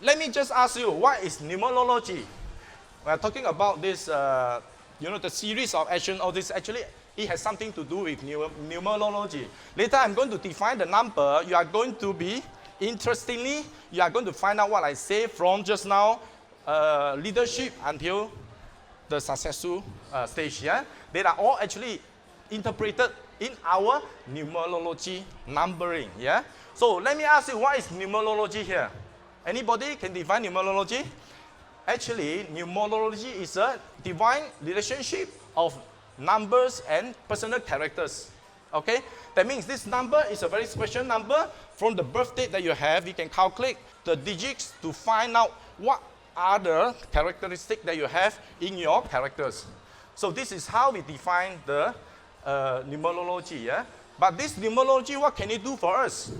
let me just ask you, what is numerology? We are talking about this, the series of action, or this actually, it has something to do with numerology. Later, I'm going to define the number. You are going to be, interestingly, you are going to find out what I say from just now, leadership until the successful stage. Yeah? They are all actually interpreted in our numerology numbering. Yeah? So let me ask you, what is numerology here? Anybody can define numerology? Actually, numerology is a divine relationship of numbers and personal characters. Okay? That means this number is a very special number. From the birth date that you have, you can calculate the digits to find out what are the characteristics that you have in your characters. So this is how we define the numerology. Yeah? But this numerology, what can it do for us?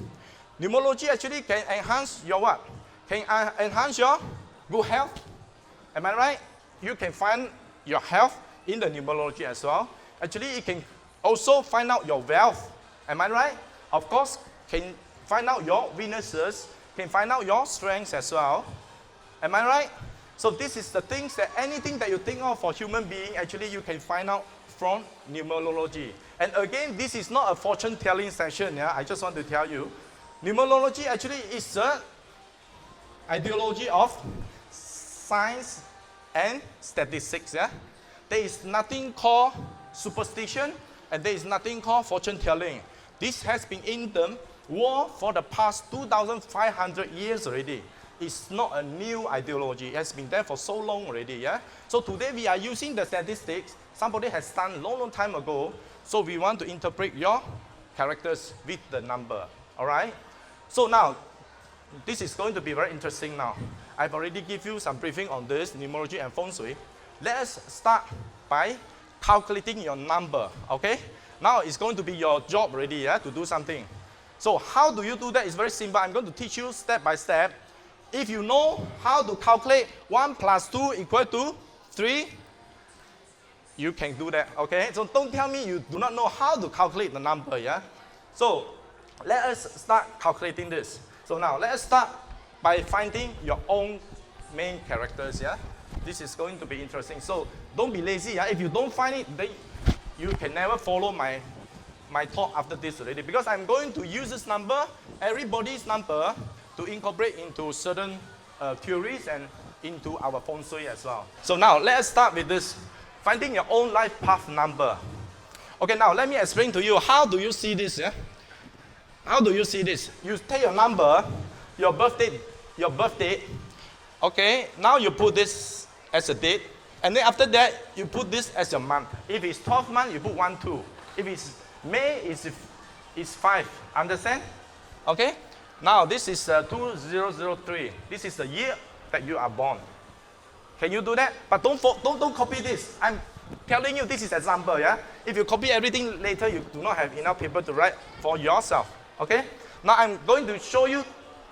Numerology actually can enhance your what? Can enhance your good health. Am I right? You can find your health in the numerology as well. Actually, it can also find out your wealth. Am I right? Of course, can find out your weaknesses, can find out your strengths as well. Am I right? So this is the things that anything that you think of for human being, actually you can find out from numerology. And again, this is not a fortune telling session. Yeah? I just want to tell you, numerology actually is an ideology of science and statistics. Yeah? There is nothing called superstition, and there is nothing called fortune telling. This has been in the world for the past 2,500 years already. It's not a new ideology. It has been there for so long already. Yeah? So today we are using the statistics. Somebody has done long time ago. So we want to interpret your characters with the number. All right? So now, this is going to be very interesting now. I've already given you some briefing on this, numerology and feng shui. Let us start by calculating your number, okay? Now it's going to be your job already, yeah, to do something. So how do you do that? It's very simple. I'm going to teach you step by step. If you know how to calculate 1 plus 2 equal to 3, you can do that, okay? So don't tell me you do not know how to calculate the number, yeah? So let us start calculating this. So now let us start by finding your own main characters, yeah? This is going to be interesting. So don't be lazy, yeah? If you don't find it, then you can never follow my talk after this already, because I'm going to use this number, everybody's number, to incorporate into certain theories and into our feng shui as well. So now let us start with this, finding your own life path number. Okay, now let me explain to you, how do you see this, yeah? How do you see this? You take your number, your birth date, okay, now you put this as a date, and then after that, you put this as your month. If it's 12 month, you put 1, 2. If it's May, it's 5. Understand? Okay? Now, this is 2003. This is the year that you are born. Can you do that? But don't copy this. I'm telling you, this is example, yeah? If you copy everything later, you do not have enough paper to write for yourself. Okay? Now, I'm going to show you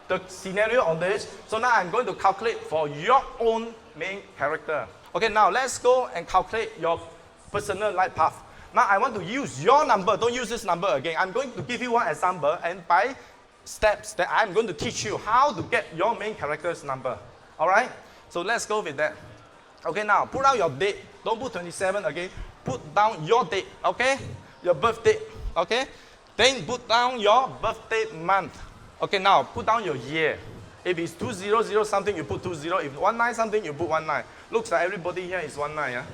the scenario on this. So now I'm going to calculate for your own main character. Okay, now let's go and calculate your personal life path. Now I want to use your number. Don't use this number again. I'm going to give you one example, and by steps that I'm going to teach you how to get your main character's number. All right? So let's go with that. Okay, now put out your date. Don't put 27 again. Put down your date, okay? Your birth date, okay? Then put down your birthday month. Okay, now put down your year. If it's 200 something, you put 20. If 19 something, you put 19. Looks like everybody here is 19, yeah?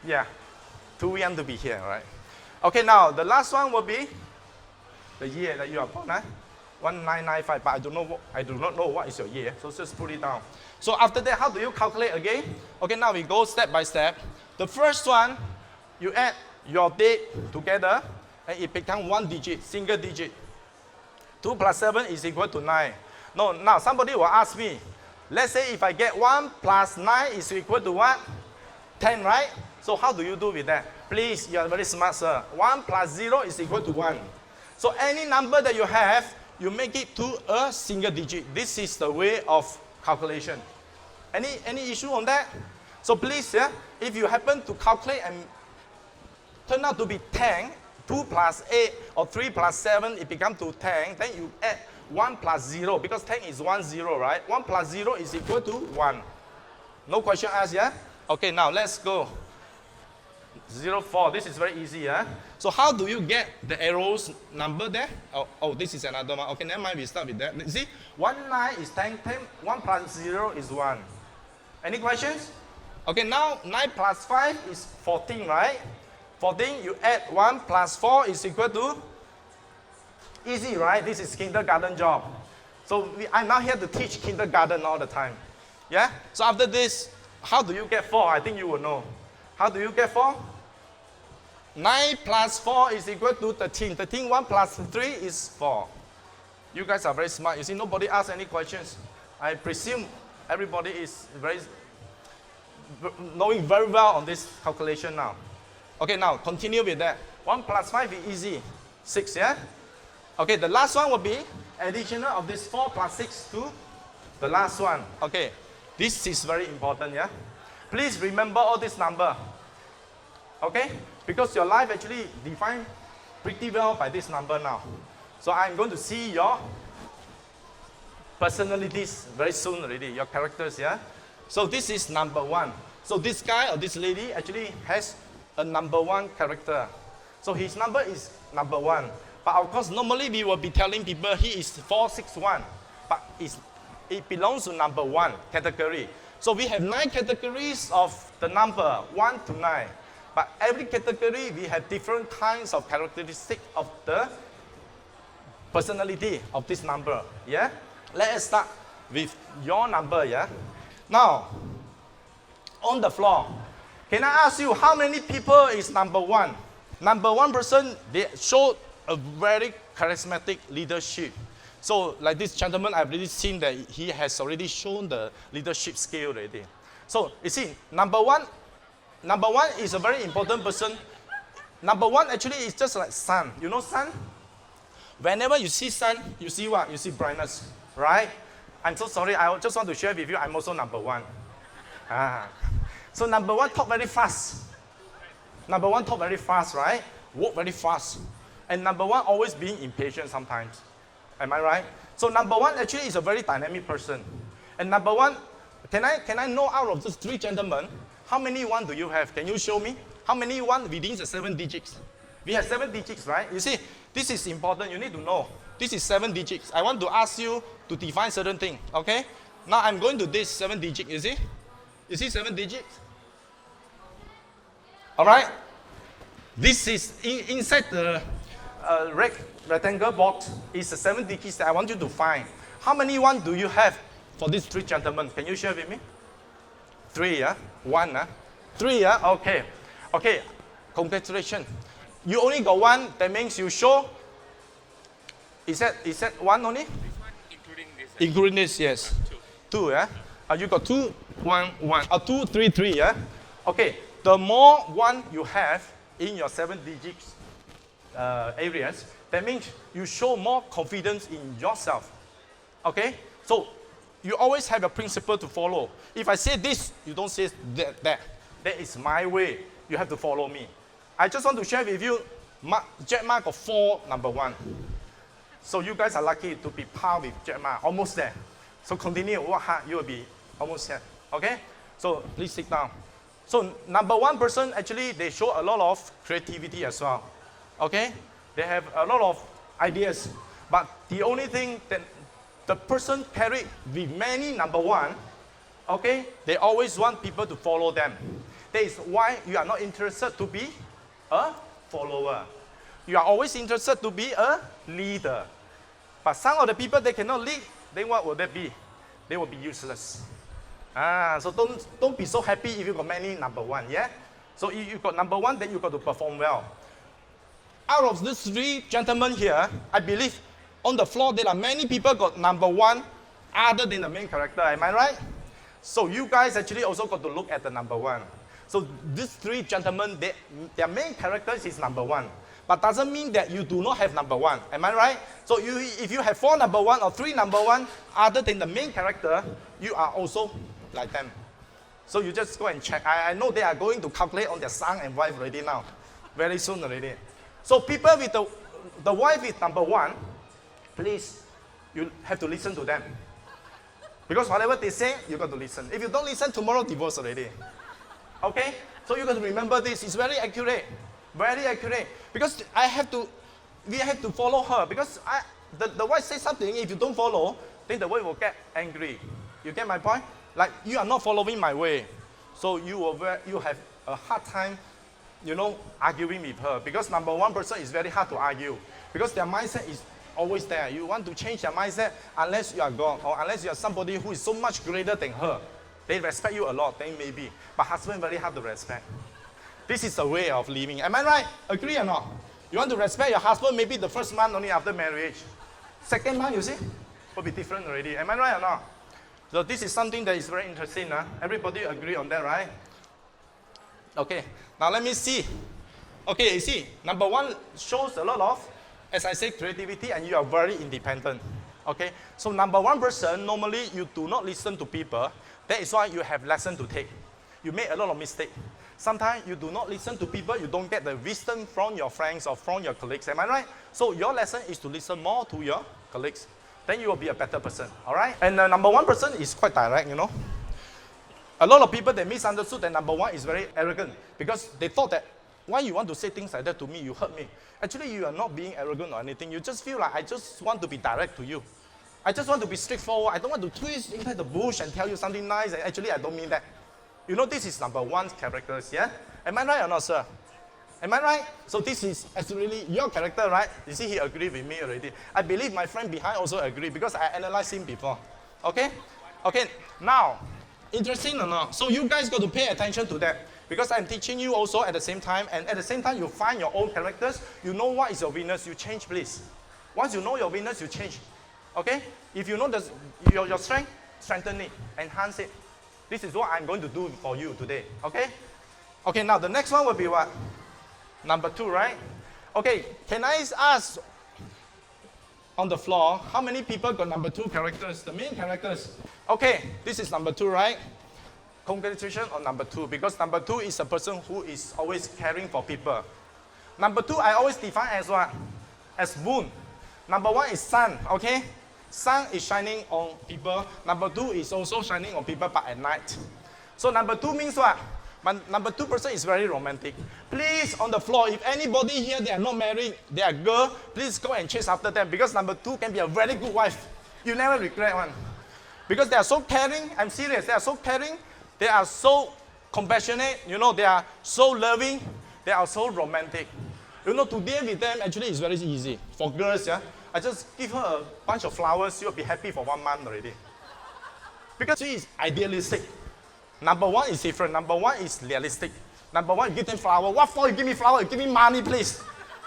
Yeah, too young to be here, right? Okay, now the last one will be the year that you are born, 1995, but I do not know what is your year, so just put it down. So after that, how do you calculate again? Okay, now we go step by step. The first one, you add your date together, and it becomes one digit, single digit. 2 plus 7 is equal to 9. No, now somebody will ask me, let's say if I get 1 plus 9 is equal to what? 10, right? So how do you do with that? Please, you are very smart, sir. 1 plus 0 is equal to 1. So any number that you have, you make it to a single digit. This is the way of calculation. Any issue on that? So please, yeah, if you happen to calculate and turn out to be 10, 2 plus 8 or 3 plus 7, it becomes to 10, then you add 1 plus 0, because 10 is 1, 0, right? 1 plus 0 is equal to 1. No question asked, yeah? Okay, now let's go. 0, 4, this is very easy, yeah? So how do you get the arrows number there? Oh, this is another one. Okay, never mind, we start with that. You see, 1, 9 is 10, 1 plus 0 is 1. Any questions? Okay, now 9 plus 5 is 14, right? 14, you add 1 plus 4 is equal to? Easy, right? This is kindergarten job. So I'm not here to teach kindergarten all the time. Yeah? So after this, how do you get 4? I think you will know. How do you get 4? 9 plus 4 is equal to 13. 13, 1 plus 3 is 4. You guys are very smart. You see, nobody asked any questions. I presume everybody is knowing very well on this calculation now. Okay, now continue with that. 1 plus 5 is easy. 6, yeah? Okay, the last one will be additional of this 4 plus 6 to the last one. Okay, this is very important, yeah? Please remember all this number. Okay? Because your life actually defined pretty well by this number now. So I'm going to see your personalities very soon already, your characters, yeah? So this is number 1. So this guy or this lady actually has a number 1 character. So his number is number 1. But of course, normally we will be telling people he is 461. But it belongs to number 1 category. So we have 9 categories of the number 1 to 9. But every category, we have different kinds of characteristics of the personality of this number. Yeah? Let us start with your number. Yeah? Now, on the floor, can I ask you how many people is number 1? Number 1 person, they show a very charismatic leadership. So, like this gentleman, I've already seen that he has already shown the leadership skill already. So, you see, number one is a very important person. Number 1 actually is just like sun. You know sun? Whenever you see sun, you see what? You see brightness, right? I'm so sorry, I just want to share with you, I'm also number 1. So number 1 talk very fast. Number 1 talk very fast, right? Walk very fast. And number 1 always being impatient sometimes. Am I right? So number 1 actually is a very dynamic person. And number 1, can I know out of these 3 gentlemen, how many 1 do you have? Can you show me? How many 1 within the 7 digits? We have 7 digits, right? You see, this is important. You need to know. This is 7 digits. I want to ask you to define certain thing, okay? Now I'm going to this 7 digit, you see? You see 7 digits? All right? This is inside the rectangle box is the 7 digits that I want you to find. How many 1 do you have for these 3 gentlemen? Can you share with me? 3, yeah? 1, 3, yeah? Okay. Okay, congratulations. You only got 1, that means you show. Is that 1 only? Including this. Including this, yes. 2, yeah? You got 2, 1, 1. 2, 3, 3, yeah? Okay, the more 1 you have in your 7 digits areas, that means you show more confidence in yourself. Okay? So, you always have a principle to follow. If I say this, you don't say that. That is my way. You have to follow me. I just want to share with you, Jack Ma got 4 number 1. So you guys are lucky to be par with Jack Ma, almost there. So continue, work hard, you will be almost there. Okay? So please sit down. So number 1 person, actually, they show a lot of creativity as well. Okay? They have a lot of ideas. But the only thing that the person carried with many number 1, okay, they always want people to follow them. That is why you are not interested to be a follower. You are always interested to be a leader. But some of the people, they cannot lead, then what will that be? They will be useless. So don't be so happy if you got many number 1, yeah? So if you got number 1, then you got to perform well. Out of these 3 gentlemen here, I believe on the floor there are many people got number 1 other than the main character. Am I right? So you guys actually also got to look at the number 1. So these 3 gentlemen, their main characters is number 1. But doesn't mean that you do not have number 1. Am I right? So if you have 4 number 1 or 3 number 1 other than the main character, you are also like them. So you just go and check. I know they are going to calculate on their son and wife already now. Very soon already. So people with the wife is number 1, please you have to listen to them. Because whatever they say, you got to listen. If you don't listen, tomorrow divorce already. Okay? So you got to remember this. It's very accurate. Very accurate. Because we have to follow her. Because the wife says something, if you don't follow, then the wife will get angry. You get my point? Like, you are not following my way. So you have a hard time, arguing with her. Because number one person is very hard to argue. Because their mindset is always there. You want to change their mindset unless you are God or unless you are somebody who is so much greater than her. They respect you a lot, then maybe. But husband very hard to respect. This is a way of living. Am I right? Agree or not? You want to respect your husband maybe the first month only after marriage. Second month, you see, will be different already. Am I right or not? So this is something that is very interesting. Everybody agree on that, right? Okay, now let me see. Okay, you see, number one shows a lot of, as I say, creativity, and you are very independent. Okay, so number one person, normally you do not listen to people. That is why you have lesson to take. You make a lot of mistakes. Sometimes you do not listen to people, you don't get the wisdom from your friends or from your colleagues. Am I right? So your lesson is to listen more to your colleagues. Then you will be a better person. All right? And number one person is quite direct, A lot of people, they misunderstood that number one is very arrogant because they thought that, why you want to say things like that to me? You hurt me. Actually, you are not being arrogant or anything. You just feel like, I just want to be direct to you. I just want to be straightforward. I don't want to twist inside the bush and tell you something nice. And actually, I don't mean that. This is number one characters, yeah? Am I right or not, sir? Am I right? So this is actually your character, right? You see, he agreed with me already. I believe my friend behind also agreed because I analyzed him before. Okay? Okay, now, interesting or not? So you guys got to pay attention to that because I'm teaching you also at the same time, and at the same time, you find your own characters. You know what is your weakness, you change, please. Once you know your weakness, you change. Okay? If you know your strength, strengthen it, enhance it. This is what I'm going to do for you today. Okay? Okay, now the next one will be what? Number two, right? Okay, can I ask on the floor, how many people got number two characters, the main characters? Okay, this is number two, right? Congratulations on number two, because number two is a person who is always caring for people. Number two, I always define as what? As moon. Number one is sun, okay? Sun is shining on people. Number two is also shining on people, but at night. So number two means what? Number two person is very romantic. Please, on the floor, if anybody here, they are not married, they are girl, please go and chase after them because number two can be a very good wife. You never regret one. Because they are so caring, I'm serious, they are so caring, they are so compassionate, they are so loving, they are so romantic. To deal with them actually is very easy. For girls, yeah, I just give her a bunch of flowers, she will be happy for 1 month already. Because she is idealistic. Number one is different. Number one is realistic. Number one, you give them flower. What for you give me flower? You give me money, please.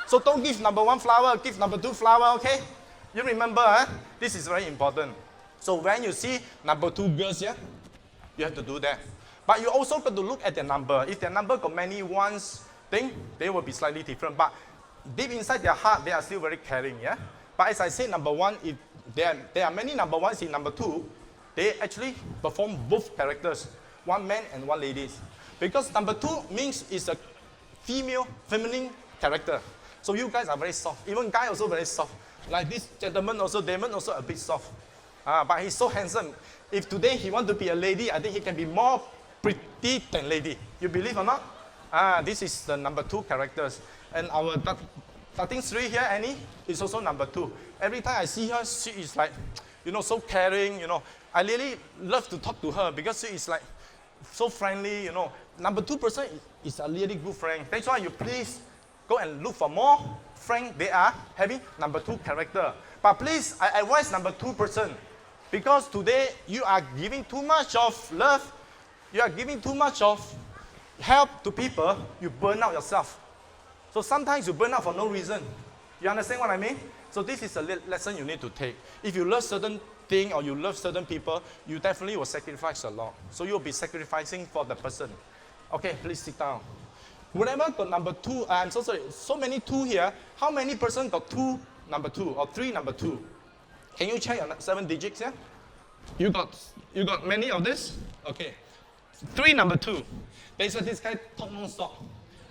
So don't give number one flower, give number two flower, okay? You remember, this is very important. So when you see number two girls, yeah, you have to do that. But you also got to look at their number. If their number got many ones, then they will be slightly different. But deep inside their heart, they are still very caring, yeah? But as I said, number one, if there are many number ones in number two, they actually perform both characters. One man and one lady. Because number two means it's a feminine character. So you guys are very soft. Even guy also very soft. Like this gentleman also, Damon also a bit soft. But he's so handsome. If today he want to be a lady, I think he can be more pretty than lady. You believe or not? This is the number two characters. And our starting three here, Annie, is also number two. Every time I see her, she is like, so caring, I really love to talk to her because she is like, so friendly, Number two person is a really good friend. That's why you please go and look for more friends. They are having number two character. But please, I advise number two person. Because today you are giving too much of love. You are giving too much of help to people. You burn out yourself. So sometimes you burn out for no reason. You understand what I mean? So this is a lesson you need to take. If you love certain thing or you love certain people, you definitely will sacrifice a lot. So you'll be sacrificing for the person. Okay, please sit down. Whoever got number two, I'm so sorry, so many two here. How many person got two number two or three number two? Can you check your 7 digits here? You got many of this? Okay. 3 number two. Basically, this guy talk non-stop.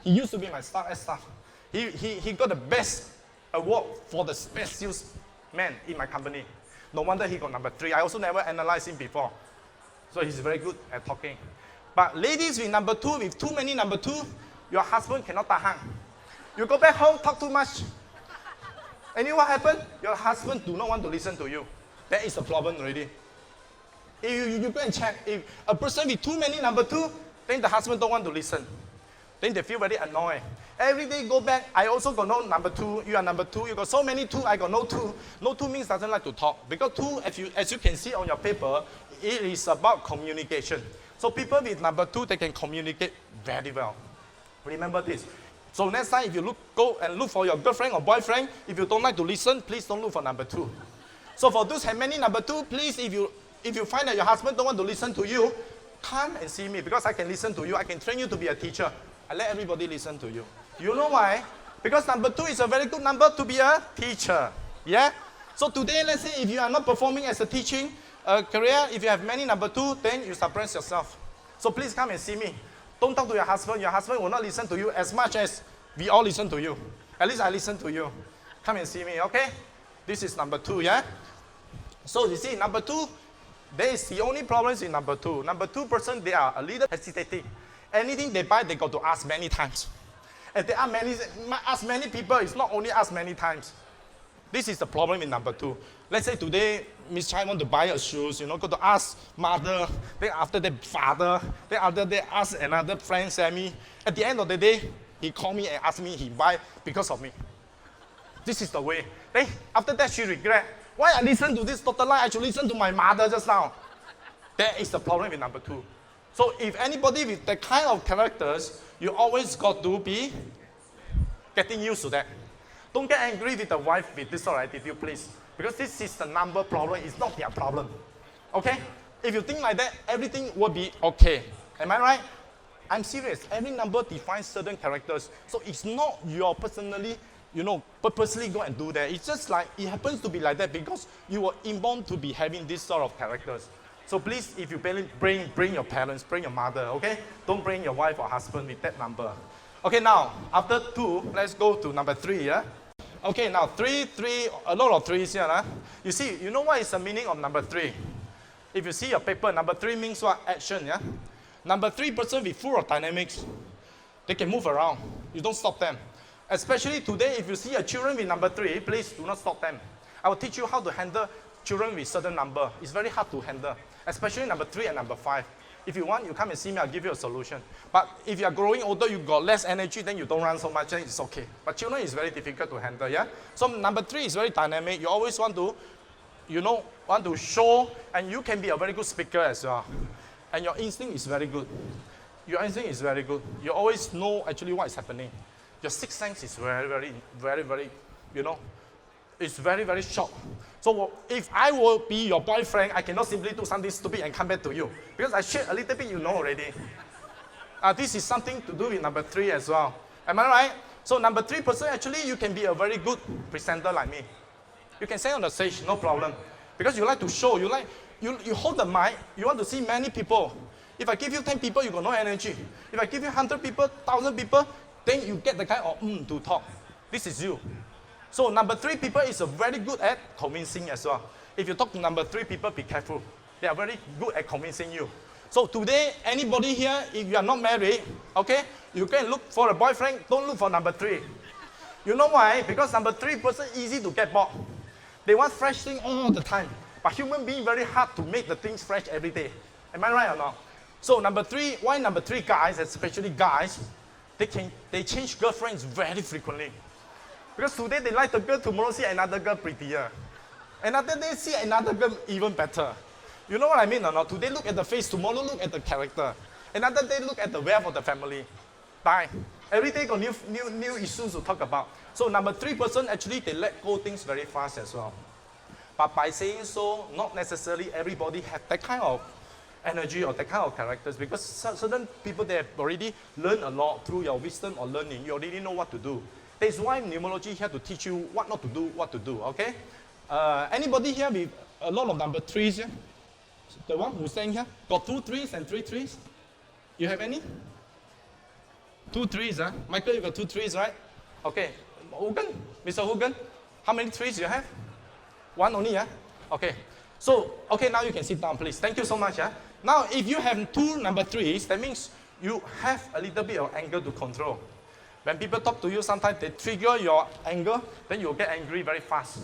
He used to be my staff. He got the best award for the best salesman in my company. No wonder he got number 3. I also never analyzed him before. So he's very good at talking. But ladies with number 2, with too many number 2, your husband cannot tahan. You go back home, talk too much. And you know what happened? Your husband do not want to listen to you. That is the problem already. If you go and check, if a person with too many number 2, then the husband don't want to listen. Then they feel very annoyed. Every day go back, I also got no number 2, you are number 2, you got so many 2, I got no 2. No 2 means doesn't like to talk. Because 2, as you can see on your paper, it is about communication. So people with number 2, they can communicate very well. Remember this. So next time if you go and look for your girlfriend or boyfriend, if you don't like to listen, please don't look for number 2. So for those have many number 2, please, if you find that your husband don't want to listen to you, come and see me because I can listen to you. I can train you to be a teacher. I let everybody listen to you. You know why? Because number 2 is a very good number to be a teacher. Yeah? So today, let's say if you are not performing as a teaching career, if you have many number 2, then you suppress yourself. So please come and see me. Don't talk to your husband. Your husband will not listen to you as much as we all listen to you. At least I listen to you. Come and see me, okay? This is number 2, yeah? So you see, number 2, there is the only problems in number 2. Number 2 person, they are a little hesitating. Anything they buy, they got to ask many times. And they ask many people, it's not only ask many times. This is the problem in number 2. Let's say today, Miss Chai want to buy her shoes, got to ask mother, then after that father, then after that ask another friend, Sammy. At the end of the day, he called me and asked me he buy because of me. This is the way. Then after that, she regret. Why I listen to this total lie? I should listen to my mother just now. That is the problem with number 2. So if anybody with that kind of characters, you always got to be getting used to that. Don't get angry with the wife with this sort of attitude, please. Because this is the number problem, it's not their problem. Okay? If you think like that, everything will be okay. Am I right? I'm serious. Every number defines certain characters. So it's not your personally, purposely go and do that. It's just like, it happens to be like that because you were inborn to be having this sort of characters. So please, if you bring your parents, bring your mother, okay? Don't bring your wife or husband with that number. Okay, now, after 2, let's go to number 3, yeah? Okay, now 3, a lot of 3s here. Huh? You see, you know what is the meaning of number 3? If you see your paper, number 3 means what? Action, yeah? Number 3 person be full of dynamics. They can move around. You don't stop them. Especially today, if you see a children with number 3, please do not stop them. I will teach you how to handle children with certain number. It's very hard to handle, especially number 3 and number 5. If you want, you come and see me, I'll give you a solution. But if you are growing older, you got less energy, then you don't run so much, then it's okay. But children is very difficult to handle, yeah? So number 3 is very dynamic. You always want to, want to show, and you can be a very good speaker as well. And your instinct is very good. Your instinct is very good. You always know actually what is happening. Your sixth sense is very, it's very, very short. So if I will be your boyfriend, I cannot simply do something stupid and come back to you. Because I shared a little bit, you know already. This is something to do with number 3 as well. Am I right? So number 3 person, actually, you can be a very good presenter like me. You can say on the stage, no problem. Because you like to show, you hold the mic, you want to see many people. If I give you 10 people, you got no energy. If I give you 100 people, 1,000 people, then you get the kind of to talk. This is you. So number 3 people is very good at convincing as well. If you talk to number 3 people, be careful. They are very good at convincing you. So today, anybody here, if you are not married, okay, you can look for a boyfriend, don't look for number 3. You know why? Because number 3 person easy to get bored. They want fresh things all the time. But human being very hard to make the things fresh every day. Am I right or not? So number 3, why number 3 guys, especially guys, they change girlfriends very frequently. Because today they like the girl, tomorrow see another girl prettier. Another day see another girl even better. You know what I mean or not? Today look at the face, tomorrow look at the character. Another day look at the wealth of the family. Bye. Every day got new issues to talk about. So number 3 person, actually they let go things very fast as well. But by saying so, not necessarily everybody have that kind of energy or that kind of characters, because certain people, they have already learned a lot through your wisdom or learning. You already know what to do. That's why numerology here to teach you what not to do, what to do, okay? Anybody here with a lot of number 3s here? The one who's saying here? Got 2 3s and 3 3s? You have any? 2 3s, huh? Michael, you got 2 3s, right? Okay. Hogan, Mr. Hogan, how many 3s you have? 1 only, huh? Okay. So, okay, now you can sit down, please. Thank you so much. Yeah? Now, if you have two number threes, that means you have a little bit of anger to control. When people talk to you, sometimes they trigger your anger, then you'll get angry very fast.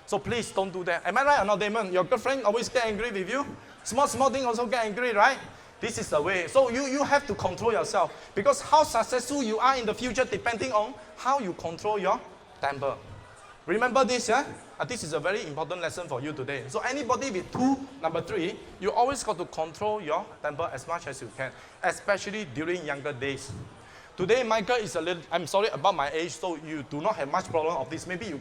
So please don't do that. Am I right or not, Damon? Your girlfriend always get angry with you? Small thing also get angry, right? This is the way. So you have to control yourself. Because how successful you are in the future depending on how you control your temper. Remember this, yeah? This is a very important lesson for you today. So anybody with two, number three, you always got to control your temper as much as you can, especially during younger days. Today, Michael is a little, I'm sorry about my age, so you do not have much problem of this. Maybe you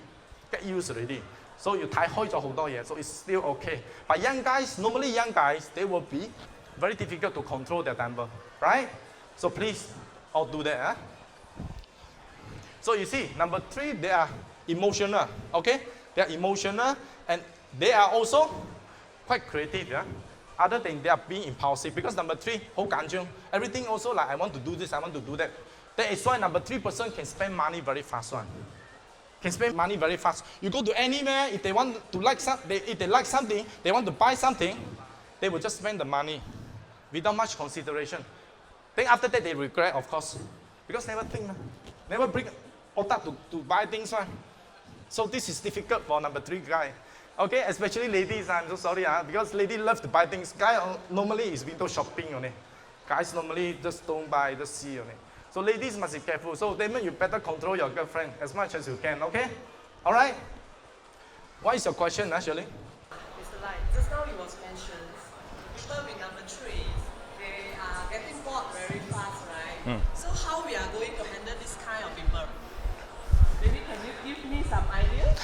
get used already. So you 睇開咗好多嘢, so it's still okay. But young guys, normally young guys, they will be very difficult to control their temper, right? So please, all do that. Huh? So you see, number three, they are emotional, okay? They are emotional and they are also quite creative, yeah? Other than they are being impulsive. Because number three, 好緊張. Everything also like, I want to do this, I want to do that. That is why number 3% can spend money very fast one. Can spend money very fast. You go to anywhere, if they want to like if they like something, they want to buy something, they will just spend the money without much consideration. Then after that they regret, of course, because never think, never bring otak to buy things one. So this is difficult for number 3 guy. Okay, especially ladies, I'm so sorry, because ladies love to buy things. Guy normally is window shopping only. Guys normally just don't buy, just see only. So ladies must be careful. So Damon, you better control your girlfriend as much as you can, okay? All right? What is your question, Shirley? Mr. Lai, just now it was mentioned, people with number 3, they are getting bored very fast, right? So how we are going to handle this kind of people? Maybe can you give me some ideas?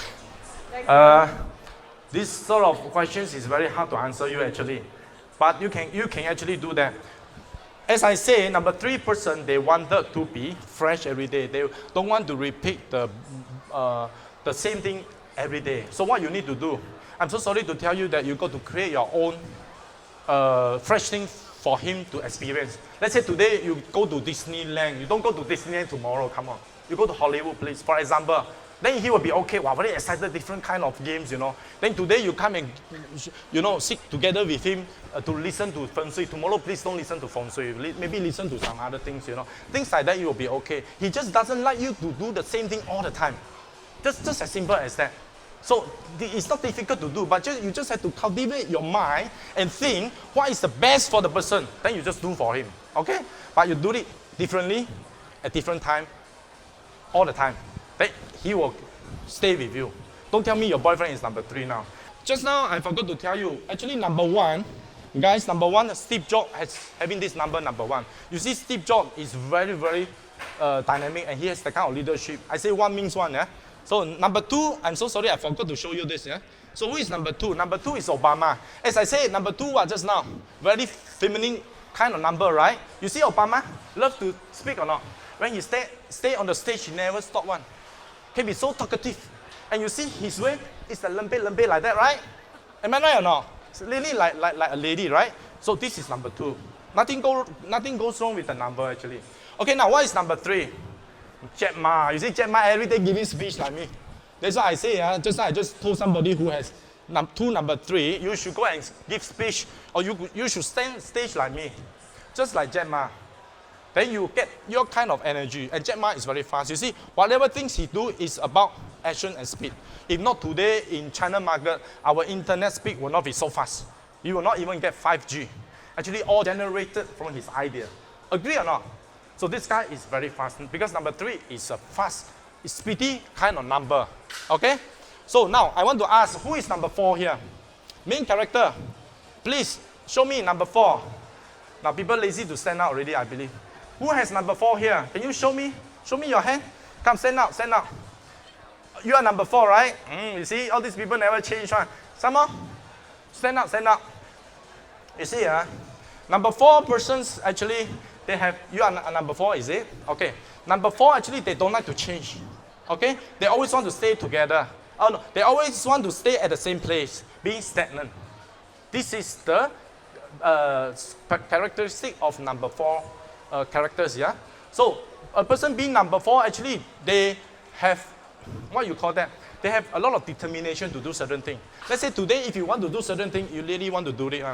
This sort of questions is very hard to answer you actually. But you can actually do that. As I say, number 3 person, they wanted to be fresh every day. They don't want to repeat the same thing every day. So what you need to do, I'm so sorry to tell you that you got to create your own fresh thing for him to experience. Let's say today you go to Disneyland. You don't go to Disneyland tomorrow, come on. You go to Hollywood, please, for example. Then he will be okay, wow, very excited, different kind of games, you know. Then today you come and, you know, sit together with him to listen to feng shui. Tomorrow, please don't listen to feng shui. Maybe listen to some other things, you know. Things like that, you will be okay. He just doesn't like you to do the same thing all the time. Just as simple as that. So it's not difficult to do, but you just have to cultivate your mind and think what is the best for the person. Then you just do for him, okay? But you do it differently, at different time, all the time. Then he will stay with you. Don't tell me your boyfriend is number 3 now. Just now, I forgot to tell you, actually number 1, guys, number 1, Steve Jobs having this number 1. You see, Steve Jobs is very, very dynamic and he has the kind of leadership. I say 1 means 1, yeah? So number 2, I'm so sorry, I forgot to show you this, yeah? So who is number 2? Number 2 is Obama. As I said, number 2 just now, very feminine kind of number, right? You see Obama, love to speak or not? When he stay on the stage, he never stop one. He be so talkative. And you see his way, it's a lempe like that, right? Am I right or not? It's really like a lady, right? So this is number 2. Nothing goes wrong with the number actually. Okay, now what is number 3? Jack Ma. You see Jack Ma every day giving speech like me. That's why I say, I just told somebody who has number 3, you should go and give speech or you should stand stage like me. Just like Jack Ma. Then you get your kind of energy. And Jack Ma is very fast. You see, whatever things he do is about action and speed. If not today in China market, our internet speed will not be so fast. You will not even get 5G. Actually, all generated from his idea. Agree or not? So this guy is very fast because number 3 is a fast, speedy kind of number. Okay? So now I want to ask, who is number 4 here? Main character. Please show me number 4. Now people lazy to stand out already, I believe. Who has number 4 here? Can you show me? Show me your hand. Come, stand out, stand out. You are number 4, right? You see, all these people never change one. Some more? Stand out, stand out. You see, number 4 persons actually, they have, you are number 4, is it? Okay. Number 4, actually, they don't like to change. Okay? They always want to stay together. Oh no, they always want to stay at the same place, being stagnant. This is the characteristic of number 4 characters, yeah? So, a person being number 4, actually, they have, what you call that? they have a lot of determination to do certain things. Let's say today, if you want to do certain things, you really want to do it.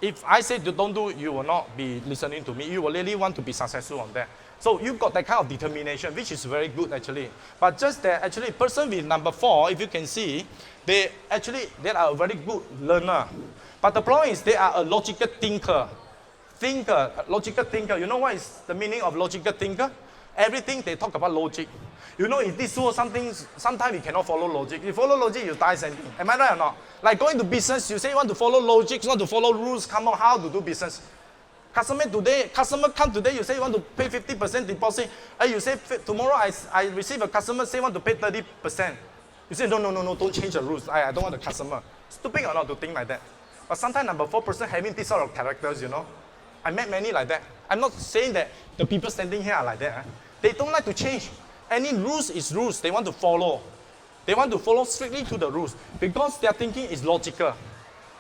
If I say you don't do, you will not be listening to me. You will really want to be successful on that. So you got that kind of determination, which is very good actually. But just that actually, person with number 4, if you can see, they are a very good learner. But the problem is they are a logical thinker. Logical thinker. You know what is the meaning of logical thinker? Everything they talk about logic. You know, in this world, sometimes you cannot follow logic. If you follow logic, you die something. Am I right or not? Like going to business, you say you want to follow logic, you want to follow rules. Come on, how to do business? Customer come today, you say you want to pay 50% deposit. You say tomorrow I receive a customer say want to pay 30%. You say no, don't change the rules. I don't want the customer. Stupid or not to think like that. But sometimes number 4% having this sort of characters, you know. I met many like that. I'm not saying that the people standing here are like that. They don't like to change. Any rules is rules. They want to follow. They want to follow strictly to the rules because their thinking is logical.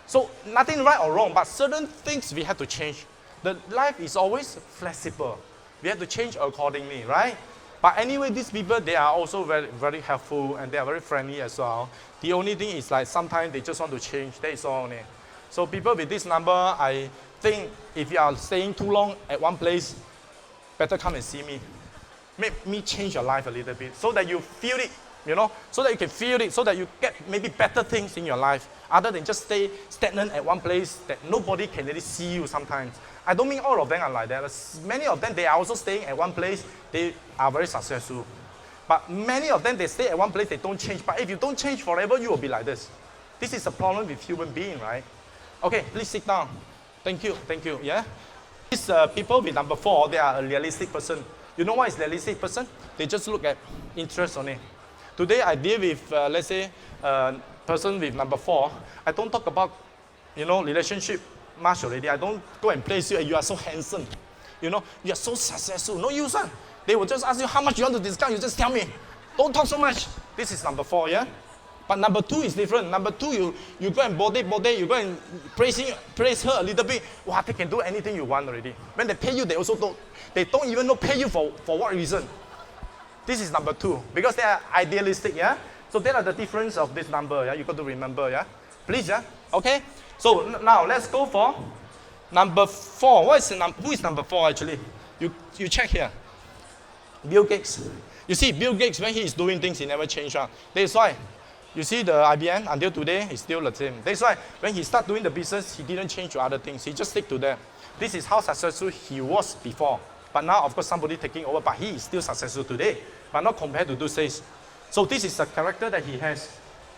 So nothing right or wrong, but certain things we have to change. The life is always flexible. We have to change accordingly, right? But anyway, these people, they are also very, very helpful and they are very friendly as well. The only thing is like sometimes they just want to change. That is all only. So people with this number, I think if you are staying too long at one place, better come and see me. Make me change your life a little bit so that you feel it, you know, so that you can feel it, so that you get maybe better things in your life other than just stay stagnant at one place that nobody can really see you sometimes. I don't mean all of them are like that. Many of them, they are also staying at one place. They are very successful. But many of them, they stay at one place, they don't change. But if you don't change forever, you will be like this. This is a problem with human being, right? Okay, please sit down. Thank you, yeah? These people with number 4, they are a realistic person. You know what is realistic person? They just look at interest only. Today I deal with, let's say, person with number 4. I don't talk about, you know, relationship much already. I don't go and place you and you are so handsome. You know, you are so successful. No use, huh? They will just ask you how much you want to discount. You just tell me. Don't talk so much. This is number 4, yeah? But number 2 is different. Number 2, you go and bode, you go and praise her a little bit. Wow, they can do anything you want already. When they pay you, they also don't. They don't even know pay you for what reason. This is number 2 because they are idealistic, yeah. So that are the difference of this number, yeah. You got to remember, yeah. Please, yeah. Okay. So now let's go for number 4. Who is number 4 actually? You check here. Bill Gates. You see, Bill Gates when he is doing things, he never change. That's why. You see the IBM until today is still the same. That's why when he start doing the business, he didn't change to other things. He just stick to them. This is how successful he was before. But now, of course, somebody taking over, but he is still successful today. But not compared to those days. So this is the character that he has.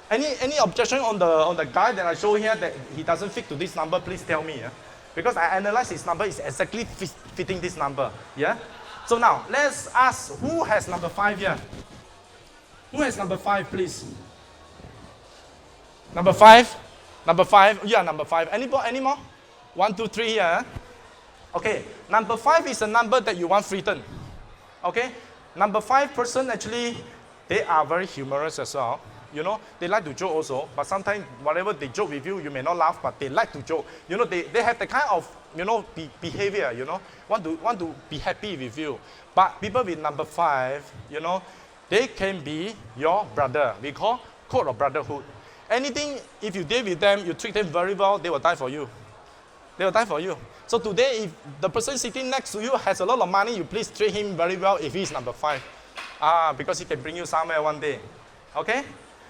Any objection on the guy that I show here that he doesn't fit to this number, please tell me. Yeah? Because I analyze his number is exactly fitting this number. Yeah? So now, let's ask who has number 5 here? Who has number 5, please? Number 5? Number 5? Yeah, number 5. Any more? 1, 2, 3 here. Okay, number 5 is a number that you want freedom. Okay? Number 5 person actually, they are very humorous as well. You know, they like to joke also, but sometimes whatever they joke with you, you may not laugh, but they like to joke. You know, they have the kind of, you know, behavior, you know, want to be happy with you. But people with number 5, you know, they can be your brother. We call code of brotherhood. Anything, if you deal with them, you treat them very well, they will die for you. They will die for you. So today, if the person sitting next to you has a lot of money, you please treat him very well if he's number 5. Because he can bring you somewhere one day. Okay?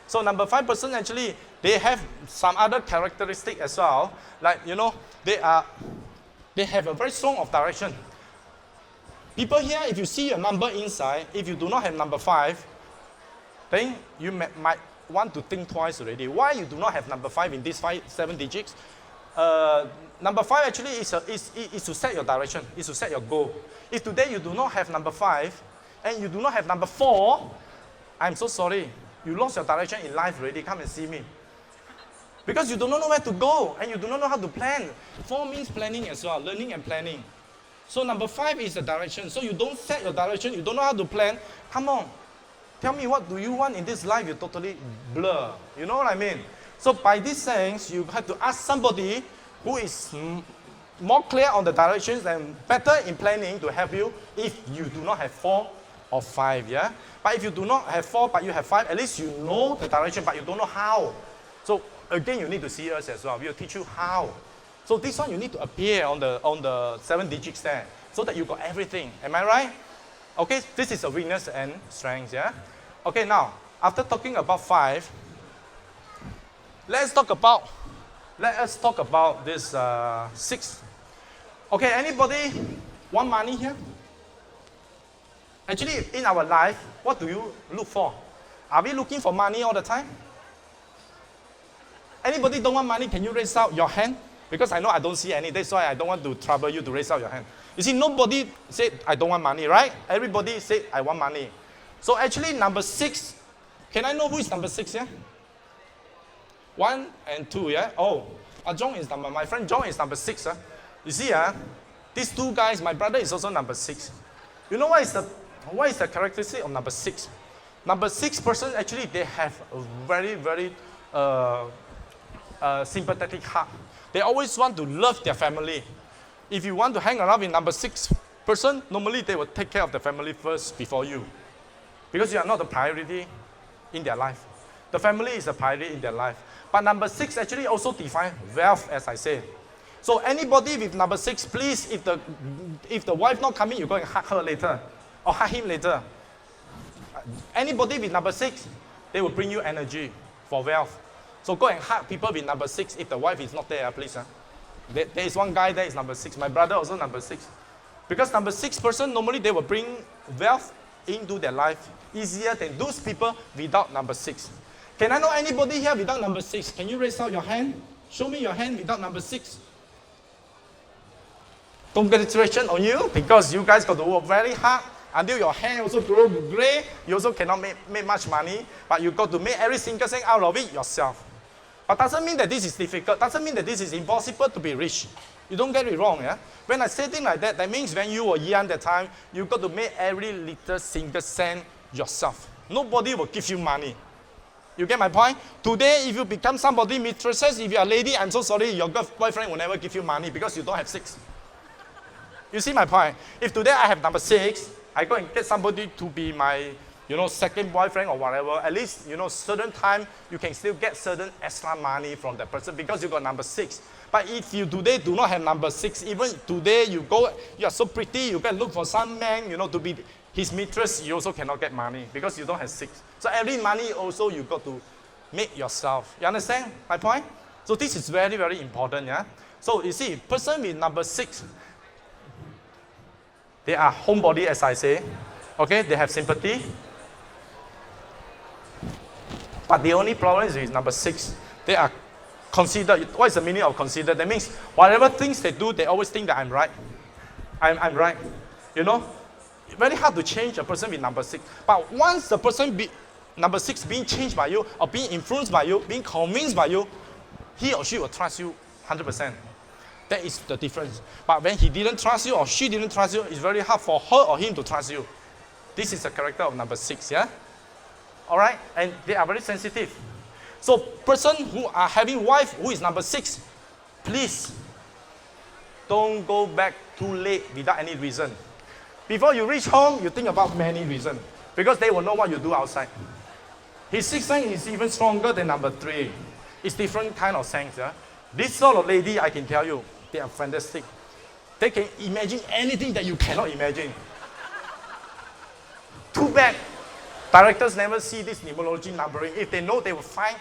So number 5 person actually, they have some other characteristic as well. Like, you know, they have a very strong of direction. People here, if you see a number inside, if you do not have number 5, then you might want to think twice already. Why you do not have number 5 in these 7 digits? Number 5 actually is to set your direction, is to set your goal. If today you do not have number 5, and you do not have number 4, I'm so sorry. You lost your direction in life already. Come and see me. Because you do not know where to go, and you do not know how to plan. 4 means planning as well, learning and planning. So number 5 is the direction. So you don't set your direction, you don't know how to plan. Come on. Tell me what do you want in this life, you totally blur. You know what I mean? So by this sense, you have to ask somebody who is more clear on the directions and better in planning to help you if you do not have 4 or 5, yeah? But if you do not have 4, but you have 5, at least you know the direction, but you don't know how. So again, you need to see us as well. We will teach you how. So this one, you need to appear on the 7 digits there, so that you got everything. Am I right? Okay, this is a weakness and strength, yeah? Okay, now, after talking about 5, let us talk about this 6. Okay, anybody want money here? Actually, in our life, what do you look for? Are we looking for money all the time? Anybody don't want money? Can you raise out your hand? Because I know I don't see any. That's why I don't want to trouble you to raise out your hand. You see, nobody said, I don't want money, right? Everybody said, I want money. So actually, number 6, can I know who is number 6 here? 1 and 2, yeah? Oh, my friend John is number 6. You see, these two guys, my brother is also number 6. You know what is the characteristic of number 6? Number 6 person, actually, they have a very, very sympathetic heart. They always want to love their family. If you want to hang around with number 6 person, normally they will take care of the family first before you. Because you are not the priority in their life. The family is a priority in their life. But number 6 actually also defines wealth, as I said. So anybody with number 6, please, if the wife not coming, you go and hug her later. Or hug him later. Anybody with number 6, they will bring you energy for wealth. So go and hug people with number 6 if the wife is not there, please. There is one guy there is number 6. My brother also number 6. Because number 6 person, normally they will bring wealth into their life easier than those people without number 6. Can I know anybody here without number 6? Can you raise out your hand? Show me your hand without number 6. Congratulations on you, because you guys got to work very hard until your hair also grow gray. You also cannot make much money, but you got to make every single thing out of it yourself. But doesn't mean that this is difficult. Doesn't mean that this is impossible to be rich. You don't get it wrong, yeah? When I say things like that, that means when you were young that time, you got to make every little single cent yourself. Nobody will give you money. You get my point? Today, if you become somebody mistresses, if you are a lady, I'm so sorry, your boyfriend will never give you money because you don't have 6. You see my point? If today I have number 6, I go and get somebody to be my, second boyfriend or whatever, at least, certain time, you can still get certain extra money from that person because you got number 6. But if you today do not have number 6, even today you are so pretty, you can look for some man, to be his mistress, you also cannot get money because you don't have 6. So every money also you got to make yourself. You understand my point? So this is very, very important, yeah? So you see, person with number 6, they are homebody, as I say. Okay, they have sympathy. But the only problem is with number 6, they are considered. What is the meaning of considered? That means whatever things they do, they always think that I'm right. I'm right. Very hard to change a person with number 6. But once the person number 6 being changed by you, or being influenced by you, being convinced by you, he or she will trust you 100%. That is the difference. But when he didn't trust you or she didn't trust you, it's very hard for her or him to trust you. This is the character of number 6, yeah? All right? And they are very sensitive. So person who are having wife who is number 6, please don't go back too late without any reason. Before you reach home, you think about many reasons. Because they will know what you do outside. His 6th sense is even stronger than number 3. It's different kind of sense, yeah? This sort of lady, I can tell you, they are fantastic. They can imagine anything that you cannot imagine. Too bad directors never see this numerology numbering. If they know, they will find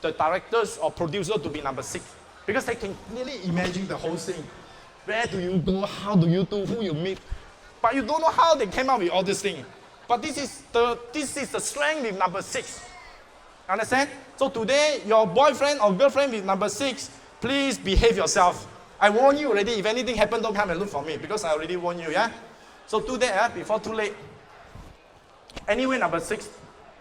the directors or producer to be number 6. Because they can clearly imagine the whole thing. Where do you go? How do you do? Who you meet? But you don't know how they came up with all this thing. But this is the strength with number 6. Understand? So today, your boyfriend or girlfriend with number 6, please behave yourself. I warn you already. If anything happens, don't come and look for me because I already warned you, yeah? So do that before too late. Anyway, number 6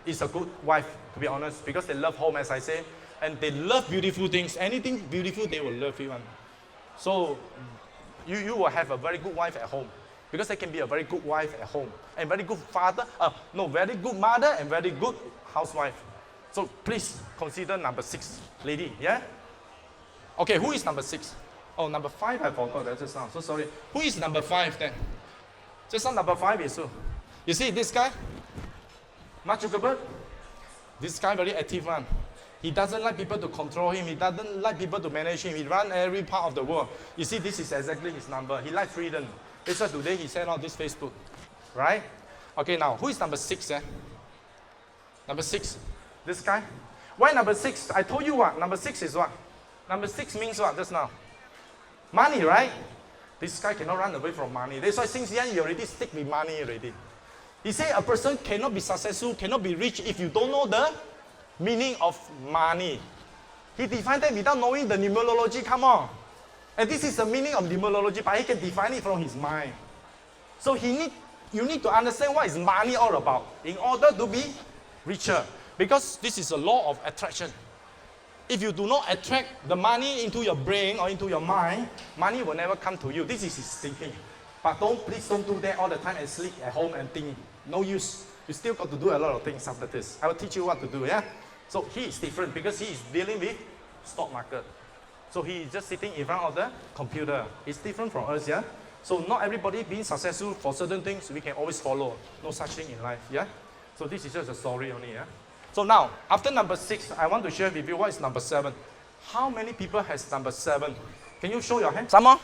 is a good wife, to be honest, because they love home, as I say, and they love beautiful things. Anything beautiful, they will love you. So you will have a very good wife at home because they can be a very good wife at home and very good father. Very good mother and very good housewife. So please consider number 6, lady, yeah? Okay, who is number 6? Oh, number 5, I forgot that just now. So sorry. Who is number 5 then? Just now, number 5 is who? You see this guy? Mark Zuckerberg? This guy very active one. He doesn't like people to control him. He doesn't like people to manage him. He runs every part of the world. You see, this is exactly his number. He likes freedom. That's why today he sent out this Facebook. Right? Okay, now, who is number 6? Number 6. This guy? Why number 6? I told you what? Number 6 is what? Number 6 means what just now? Money, right? This guy cannot run away from money. That's why since young, you already stick with money already. He said a person cannot be successful, cannot be rich if you don't know the meaning of money. He defined that without knowing the numerology, come on. And this is the meaning of numerology, but he can define it from his mind. So you need to understand what is money all about in order to be richer. Because this is a law of attraction. If you do not attract the money into your brain or into your mind, money will never come to you. This is his thinking. But please don't do that all the time and sleep at home and think. No use. You still got to do a lot of things after this. I will teach you what to do, yeah? So he is different because he is dealing with stock market. So he is just sitting in front of the computer. It's different from us, yeah? So not everybody being successful for certain things we can always follow. No such thing in life, yeah? So this is just a story only, yeah? So now, after number 6, I want to share with you what is number 7. How many people has number 7? Can you show your hand? Some more?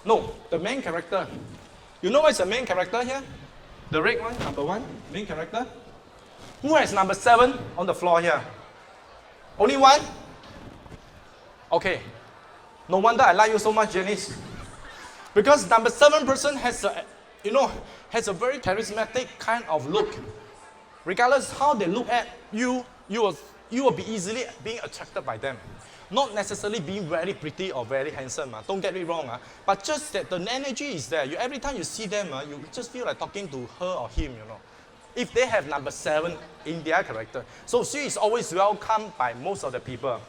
No, the main character. You know what is the main character here? The red one, number 1, main character. Who has number 7 on the floor here? Only one? Okay. No wonder I like you so much, Janice. Because number 7 person has a, has a very charismatic kind of look. Regardless how they look at you, you will be easily being attracted by them. Not necessarily being very pretty or very handsome, don't get me wrong, but just that the energy is there. Every time you see them, you just feel like talking to her or him, If they have number 7 in their character. So she is always welcomed by most of the people.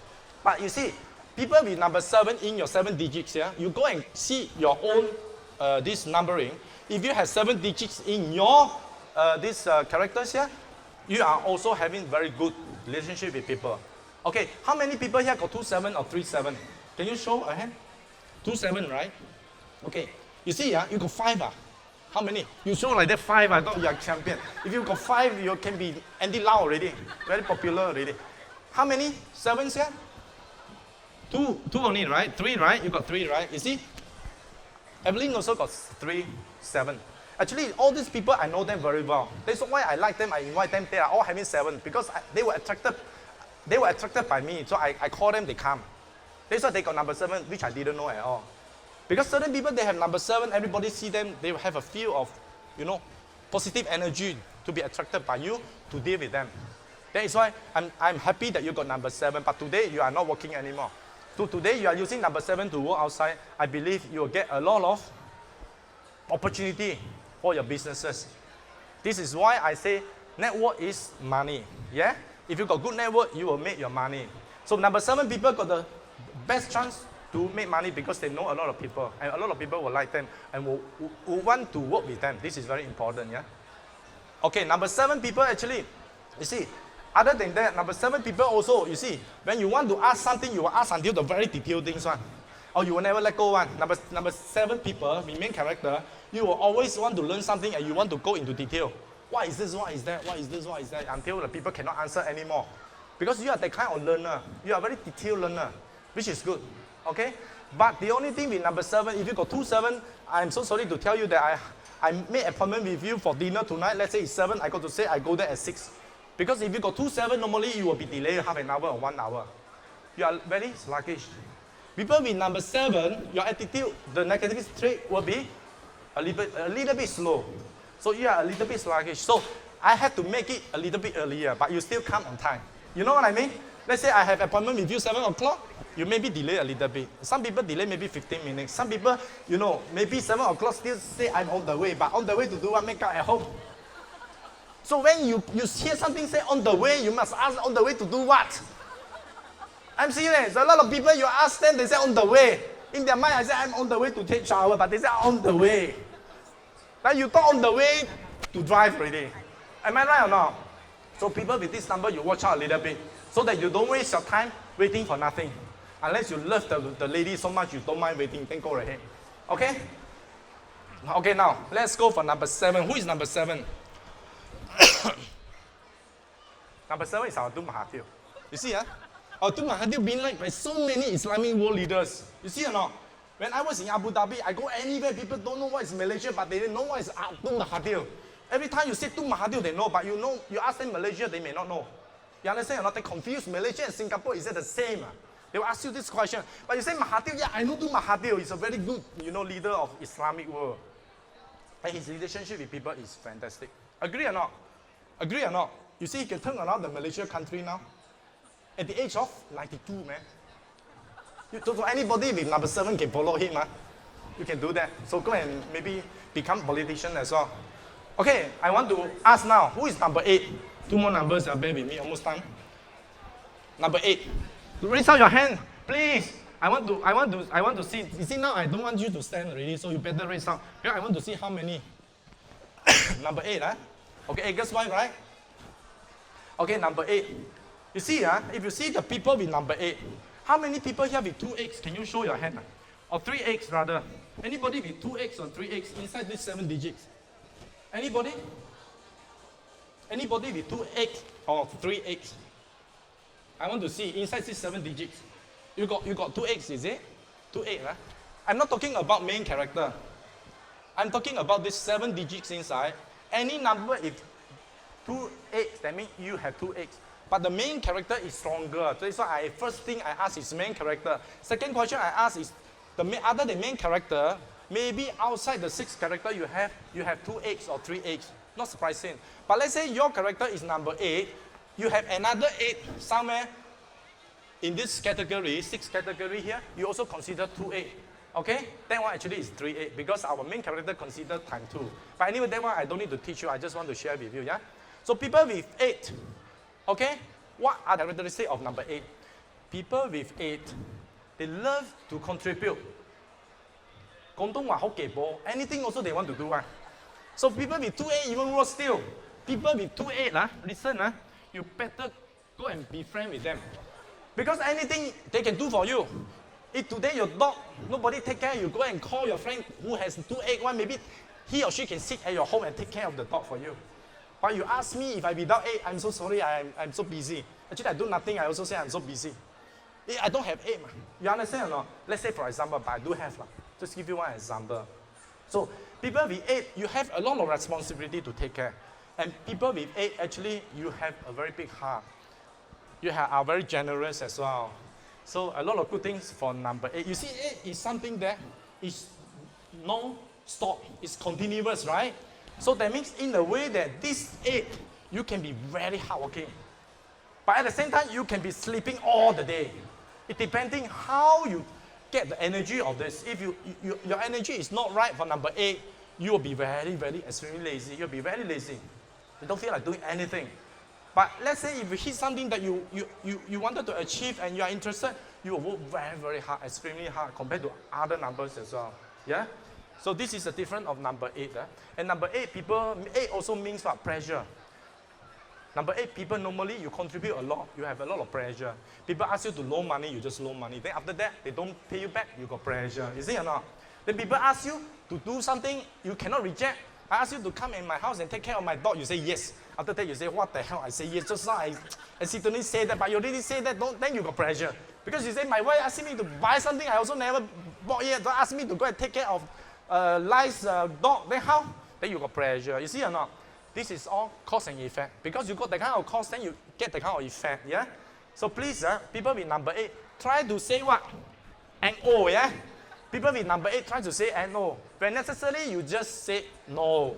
But you see, people with number 7 in your 7 digits here, you go and see your own this numbering. If you have 7 digits in your these characters here, you are also having very good relationship with people. Okay, how many people here got 2-7 or 3-7? Can you show a hand? 2-7, right? Okay, you see, you got 5. How many? You show like that 5, I thought you are champion. If you got 5, you can be Andy Lau already. Very popular already. How many 7s here? 2 only, right? 3, right? You got 3, right? You see? Evelyn also got 3, 7. Actually, all these people, I know them very well. That's why I like them, I invite them. They are all having 7 because they were attracted by me. So I call them, they come. That's why they got number 7, which I didn't know at all. Because certain people, they have number 7, everybody see them, they will have a feel of, positive energy to be attracted by you to deal with them. That is why I'm happy that you got number 7, but today you are not working anymore. So today you are using number 7 to work outside. I believe you will get a lot of opportunity for your businesses. This is why I say network is money. Yeah? If you got good network, you will make your money. So number 7 people got the best chance to make money because they know a lot of people. And a lot of people will like them and will want to work with them. This is very important, yeah? Okay, number 7 people actually, you see, other than that, number 7 people also, you see, when you want to ask something, you will ask until the very detailed things one. Or you will never let go one. Number 7 people, the main character, you will always want to learn something and you want to go into detail. What is this, what is that, what is this, what is that, until the people cannot answer anymore. Because you are that kind of learner. You are a very detailed learner, which is good, okay? But the only thing with number 7, if you got 2-7, I'm so sorry to tell you that I made an appointment with you for dinner tonight. Let's say it's 7, I got to say I go there at 6. Because if you got 2-7, normally you will be delayed half an hour or 1 hour. You are very sluggish. People with number 7, your attitude, the negative trait will be a little bit slow. So you are a little bit sluggish. So I had to make it a little bit earlier, but you still come on time. You know what I mean? Let's say I have appointment with you 7 o'clock, you maybe delay a little bit. Some people delay maybe 15 minutes. Some people, maybe 7 o'clock still say I'm on the way, but on the way to do what? Make up at home. So when you hear something say on the way, you must ask on the way to do what? I'm serious. A lot of people, you ask them, they say on the way. In their mind, I say I'm on the way to take shower, but they say on the way. Like you thought on the way to drive already. Am I right or not? So people with this number, you watch out a little bit so that you don't waste your time waiting for nothing. Unless you love the lady so much, you don't mind waiting, then go ahead. Okay? Okay, now let's go for number 7. Who is number 7? Number 7 is our Tun Mahathir. You see, our Tun Mahathir been liked by so many Islamic world leaders. You see or not? When I was in Abu Dhabi, I go anywhere, people don't know what is Malaysia, but they know what is Tun Mahathir. Every time you say Tun Mahathir, they know, but you ask them Malaysia, they may not know. You understand or not? They confuse Malaysia and Singapore. Is it the same? They will ask you this question. But you say Mahathir, yeah, I know Tun Mahathir. He's a very good, leader of Islamic world. And his relationship with people is fantastic. Agree or not? Agree or not? You see, he can turn around the Malaysia country now. At the age of 92, man. So anybody with number 7 can follow him. You can do that. So go and maybe become politician as well. Okay, I want to ask now, who is number 8? 2 more numbers, bear with me, almost time. Number 8. Raise out your hand, please. I want to see. You see now, I don't want you to stand already, so you better raise up. Because I want to see how many. Number 8, Okay, 8 girls, wife, right? Okay, number 8. You see, if you see the people with number 8, how many people here with 2 eggs? Can you show your hand? Or 3 eggs, rather. Anybody with 2 eggs or 3 eggs inside these 7 digits? Anybody? Anybody with 2 eggs or 3 eggs? I want to see inside these 7 digits. You got 2 eggs, is it? 2 eggs, I'm not talking about main character. I'm talking about these 7 digits inside. Any number if 2 eggs, that means you have 2 eggs. But the main character is stronger. So that's why first thing I ask is main character. Second question I ask is, other than main character, maybe outside the 6th character you have 2 eggs or 3 eggs. Not surprising. But let's say your character is number 8, you have another 8 somewhere in this category, 6th category here, you also consider 2 8. Okay? That one actually is 3 8 because our main character considered time 2. But anyway, that one I don't need to teach you, I just want to share with you, yeah? So people with 8, okay? What are the characteristics of number 8? People with 8, they love to contribute. 廣東話好忌波, anything also they want to do. So people with 2 8 even worse still. People with 2 8, listen, you better go and be friend with them. Because anything they can do for you. If today your dog, nobody take care, you go and call your friend who has 2 8 1, maybe he or she can sit at your home and take care of the dog for you. But you ask me if I without 8, I'm so sorry, I'm so busy. Actually, I do nothing, I also say I'm so busy. I don't have 8. You understand or not? Let's say for example, but I do have. Just give you one example. So people with 8, you have a lot of responsibility to take care. And people with 8, actually, you have a very big heart. You are very generous as well. So a lot of good things for number 8. You see, 8 is something that is non-stop. It's continuous, right? So that means in a way that this 8, you can be very hardworking. But at the same time, you can be sleeping all the day. It depending how you get the energy of this. If your energy is not right for number 8, you will be very, very extremely lazy. You'll be very lazy. You don't feel like doing anything. But let's say if you hit something that you wanted to achieve and you are interested, you will work very, very hard, extremely hard compared to other numbers as well. Yeah? So this is the difference of number 8. And number 8, 8 also means what? Pressure. Number 8, people normally you contribute a lot, you have a lot of pressure. People ask you to loan money, you just loan money. Then after that, they don't pay you back, you got pressure. You see or not? Then people ask you to do something you cannot reject. I ask you to come in my house and take care of my dog, you say yes. After that, you say, what the hell? I say yes. Just now I accidentally say that, but you already say that, then you got pressure. Because you say, my wife asked me to buy something I also never bought yet. Don't ask me to go and take care of Lai's dog. Then how? Then you got pressure. You see or not? This is all cause and effect. Because you got the kind of cause, then you get the kind of effect. Yeah? So please, people with number 8, try to say what? NO, yeah? People with number 8 try to say NO. When necessary, you just say no.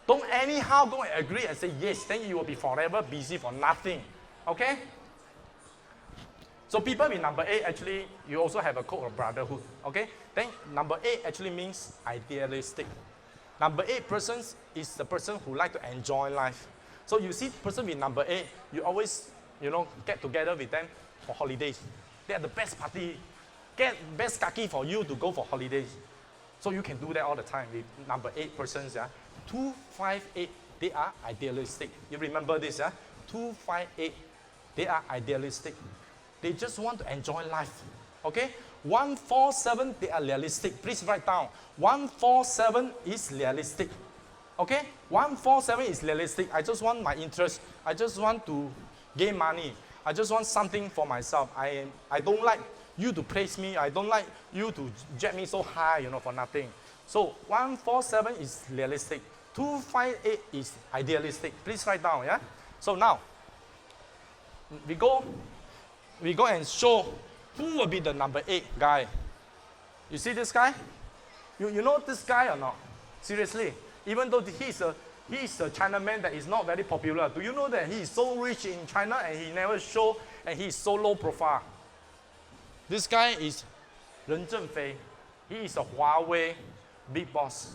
Don't anyhow go and agree and say yes, then you will be forever busy for nothing. Okay? So people with number 8, actually, you also have a code of brotherhood. Okay? Then number 8 actually means idealistic. Number 8 person is the person who like to enjoy life. So you see person with number 8, you always, get together with them for holidays. They are the best party. Get best kaki for you to go for holidays. So you can do that all the time with number 8 persons. Yeah? 2, 5, 8, they are idealistic. You remember this, yeah? 2, 5, 8, they are idealistic. They just want to enjoy life. Okay? 147, they are realistic. Please write down. 147 is realistic. Okay? 147 is realistic. I just want my interest. I just want to gain money. I just want something for myself. I don't like you to praise me. I don't like you to jet me so high, for nothing. So 147 is realistic. 258 is idealistic. Please write down, yeah? So now, we go and show who will be the number 8 guy. You see this guy? You know this guy or not? Seriously. Even though he is a Chinaman that is not very popular. Do you know that he is so rich in China and he never show and he is so low profile? This guy is Ren Zhengfei. He is a Huawei big boss.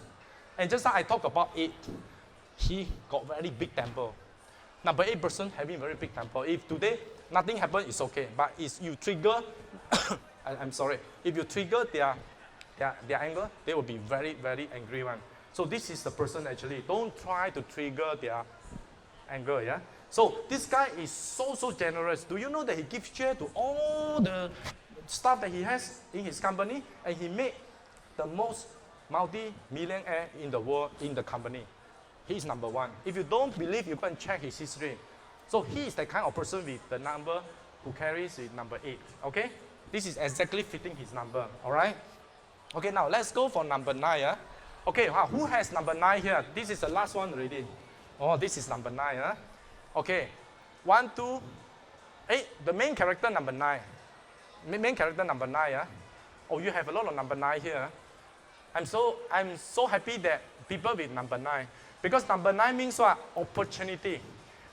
And just like I talked about 8, he got very big temper. Number 8 person having very big temper. If today nothing happen, it's okay. But if you trigger, I'm sorry, if you trigger their anger, they will be very, very angry one. So this is the person actually. Don't try to trigger their anger, yeah? So this guy is so generous. Do you know that he gives share to all the stuff that he has in his company, and he made the most multi-millionaire in the world in the company. He's number 1. If you don't believe, you go and check his history. So he is the kind of person with the number who carries the number 8. Okay? This is exactly fitting his number. All right? Okay, now let's go for number 9. Yeah? Okay, who has number 9 here? This is the last one already. Oh, this is number 9. Huh? Okay. 1, 2, 8. The main character number 9. Main character number 9. Yeah? Oh, you have a lot of number 9 here. I'm so happy that people with number 9. Because number 9 means what? Opportunity.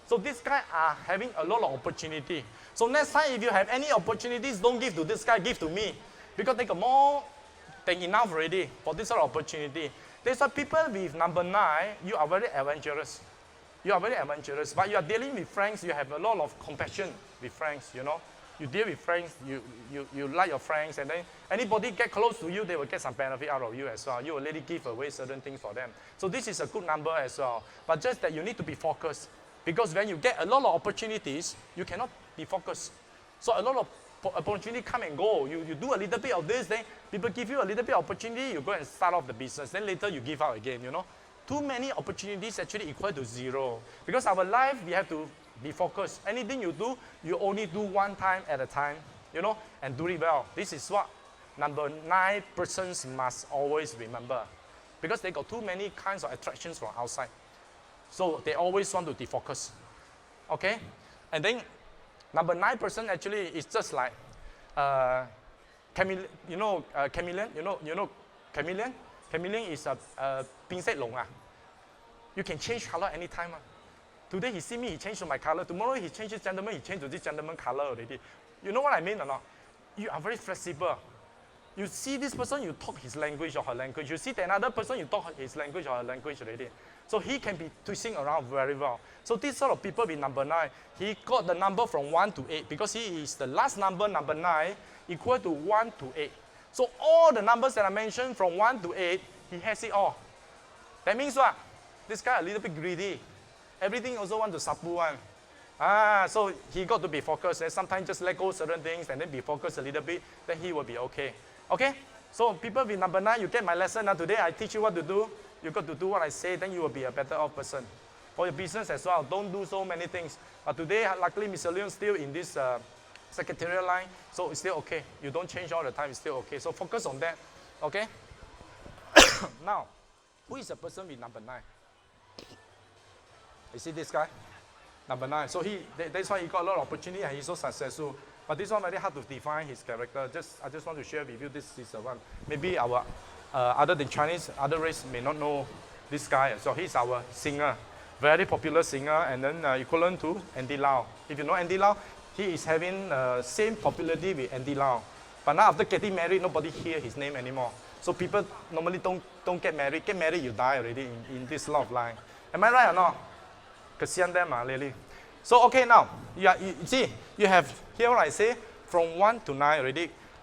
So this guy are having a lot of opportunity. So next time if you have any opportunities, don't give to this guy, give to me. Because they got more than enough already for this sort of opportunity. That's why people with number 9, you are very adventurous. You are very adventurous. But you are dealing with friends, you have a lot of compassion with friends, You deal with friends, you like your friends, and then anybody get close to you, they will get some benefit out of you as well. You will really give away certain things for them. So this is a good number as well. But just that you need to be focused. Because when you get a lot of opportunities, you cannot be focused. So a lot of opportunity come and go. You do a little bit of this, then people give you a little bit of opportunity, you go and start off the business. Then later you give out again, Too many opportunities actually equal to 0. Because our life, we have to be focused. Anything you do, you only do one time at a time, and do it well. This is what number 9 persons must always remember. Because they got too many kinds of attractions from outside. So they always want to defocus. Okay? And then number 9 person actually is just like chameleon. Chameleon? Chameleon? Chameleon is a pinset long. You can change color anytime. Today he see me, he changed to my color. Tomorrow he changes gentleman, he changed to this gentleman color already. You know what I mean or not? You are very flexible. You see this person, you talk his language or her language. You see the another person, you talk his language or her language already. So he can be twisting around very well. So this sort of people with number 9, he got the number from 1 to 8 because he is the last number 9, equal to 1 to 8. So all the numbers that I mentioned from 1 to 8, he has it all. That means what? This guy a little bit greedy. Everything also want to sapu one. So he got to be focused. And sometimes just let go certain things and then be focused a little bit, then he will be okay. Okay? So people with number 9, you get my lesson. Now today I teach you what to do. You got to do what I say, then you will be a better off person. For your business as well, don't do so many things. But today, luckily, Mr. Leon still in this secretarial line, so it's still okay. You don't change all the time, it's still okay. So focus on that, okay? Now, who is the person with number 9? You see this guy? Number 9. So that's why he got a lot of opportunity and he's so successful. But this one very hard to define his character. I just want to share with you, this is the one. Maybe our, other than Chinese, other race may not know this guy. So he's our singer, very popular singer, and then equivalent to Andy Lau. If you know Andy Lau, he is having same popularity with Andy Lau. But now after getting married, nobody hear his name anymore. So people normally don't get married. Get married, you die already in this love line. Am I right or not? Kasihan them, really. So okay, now, you see, you have, here what I say, from 1 to 9 already,